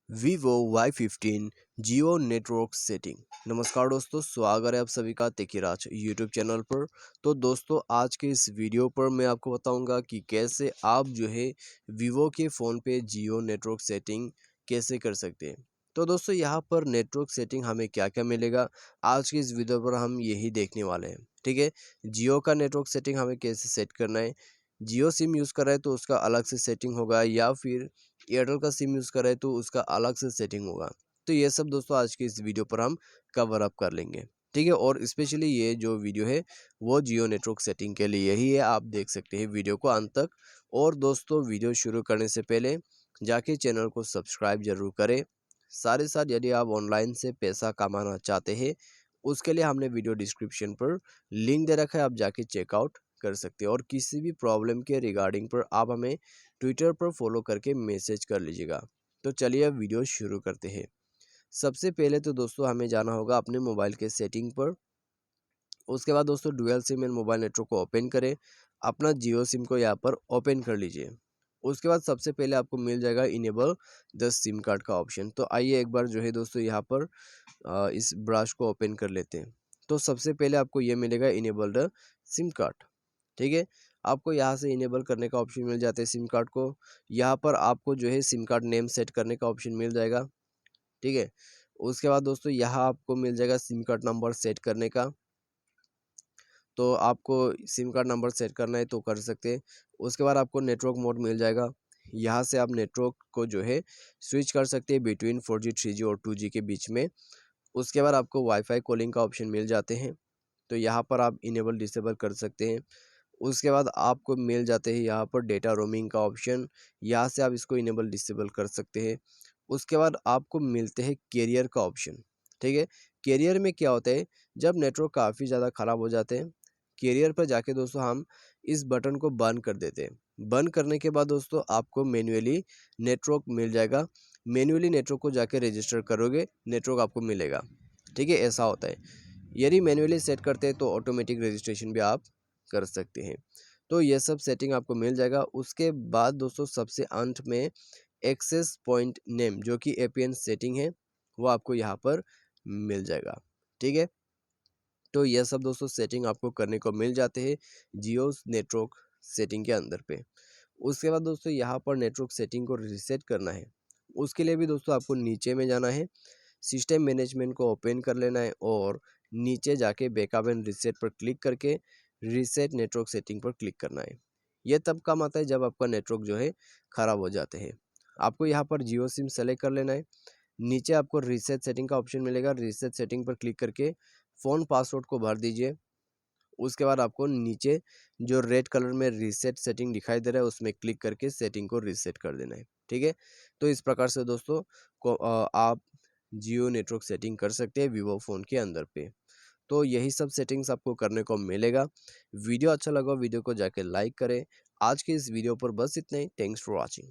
Vivo Y15 जियो network setting. नमस्कार दोस्तों, स्वागत है आप सभी का तेकीराज यूट्यूब चैनल पर। तो दोस्तों, आज के इस वीडियो पर मैं आपको बताऊंगा कि कैसे आप जो है वीवो के फ़ोन पे जियो नेटवर्क सेटिंग कैसे कर सकते हैं। तो दोस्तों, यहाँ पर नेटवर्क सेटिंग हमें क्या क्या मिलेगा, आज की इस वीडियो पर हम यही देखने वाले हैं। ठीक है, जियो का नेटवर्क सेटिंग हमें कैसे सेट करना है, जियो सिम यूज़ कर रहे हैं तो उसका अलग से सेटिंग होगा, या फिर एयरटेल का सिम यूज़ कर रहे हैं तो उसका अलग से सेटिंग होगा। तो ये सब दोस्तों आज की इस वीडियो पर हम कवर अप कर लेंगे। ठीक है, और स्पेशली ये जो वीडियो है वो जियो नेटवर्क सेटिंग के लिए ही है। आप देख सकते हैं वीडियो को अंत तक। और दोस्तों, वीडियो शुरू करने से पहले जाके चैनल को सब्सक्राइब जरूर करें। साथ साथ यदि आप ऑनलाइन से पैसा कमाना चाहते हैं, उसके लिए हमने वीडियो डिस्क्रिप्शन पर लिंक दे रखा है, आप जाके चेकआउट कर सकते हैं। और किसी भी प्रॉब्लम के रिगार्डिंग पर आप हमें ट्विटर पर फॉलो करके मैसेज कर लीजिएगा। तो चलिए अब वीडियो शुरू करते हैं। सबसे पहले तो दोस्तों हमें जाना होगा अपने मोबाइल के सेटिंग पर। उसके बाद दोस्तों dual SIM and mobile network को ओपन करें। अपना जियो सिम को यहाँ पर ओपन कर लीजिए। उसके बाद सबसे पहले आपको मिल जाएगा इनेबल द सिम कार्ड का ऑप्शन। तो आइए एक बार जो है दोस्तों यहाँ पर इस ब्रश को ओपन कर लेते हैं। तो सबसे पहले आपको ये मिलेगा इनेबल द सिम कार्ड। ठीक है, आपको यहाँ से इनेबल करने का ऑप्शन मिल जाता है सिम कार्ड को। यहाँ पर आपको जो है सिम कार्ड नेम सेट करने का ऑप्शन मिल जाएगा। ठीक है, उसके बाद दोस्तों यहाँ आपको मिल जाएगा सिम कार्ड नंबर सेट करने का। तो आपको सिम कार्ड नंबर सेट करना है तो कर सकते हैं। उसके बाद आपको नेटवर्क मोड मिल जाएगा। यहाँ से आप नेटवर्क को जो है स्विच कर सकते हैं बिटवीन 4G 3G और 2G के बीच में। उसके बाद आपको वाईफाई कॉलिंग का ऑप्शन मिल जाते हैं, तो यहाँ पर आप इनेबल डिसेबल कर सकते हैं। उसके बाद आपको मिल जाते हैं यहाँ पर डेटा रोमिंग का ऑप्शन, यहाँ से आप इसको इनेबल डिसेबल कर सकते हैं। उसके बाद आपको मिलते हैं कैरियर का ऑप्शन। ठीक है, कैरियर में क्या होता है, जब नेटवर्क काफ़ी ज़्यादा ख़राब हो जाते हैं, कैरियर पर जाके दोस्तों हम इस बटन को बंद कर देते हैं। बंद करने के बाद दोस्तों आपको मैन्युअली नेटवर्क मिल जाएगा। मैन्युअली नेटवर्क को जाके रजिस्टर करोगे, नेटवर्क आपको मिलेगा। ठीक है, ऐसा होता है। यदि मैन्युअली सेट करते हैं तो ऑटोमेटिक रजिस्ट्रेशन भी आप कर सकते हैं। तो ये सब सेटिंग आपको मिल जाएगा। उसके बाद दोस्तों सबसे अंत में एक्सेस पॉइंट नेम जो कि एपीएन सेटिंग है, वो आपको यहाँ पर मिल जाएगा। ठीक है, तो यह सब दोस्तों सेटिंग आपको करने को मिल जाते हैं जियो नेटवर्क सेटिंग के अंदर पे। उसके बाद दोस्तों यहाँ पर नेटवर्क सेटिंग को रीसेट करना है। उसके लिए भी दोस्तों आपको नीचे में जाना है, सिस्टम मैनेजमेंट को ओपन कर लेना है और नीचे जाके बैकअप एंड रीसेट पर क्लिक करके रीसेट नेटवर्क सेटिंग पर क्लिक करना है। ये तब काम आता है जब आपका नेटवर्क जो है ख़राब हो जाते हैं। आपको यहाँ पर जियो सिम सेलेक्ट कर लेना है। नीचे आपको रीसेट सेटिंग का ऑप्शन मिलेगा, रीसेट सेटिंग पर क्लिक करके फ़ोन पासवर्ड को भर दीजिए। उसके बाद आपको नीचे जो रेड कलर में रीसेट सेटिंग दिखाई दे रहा है उसमें क्लिक करके सेटिंग को रीसेट कर देना है। ठीक है, तो इस प्रकार से दोस्तों आप जियो नेटवर्क सेटिंग कर सकते हैं वीवो फ़ोन के अंदर पे। तो यही सब सेटिंग्स आपको करने को मिलेगा। वीडियो अच्छा लगा वीडियो को जाके लाइक करें। आज के इस वीडियो पर बस इतना ही। Thanks for watching.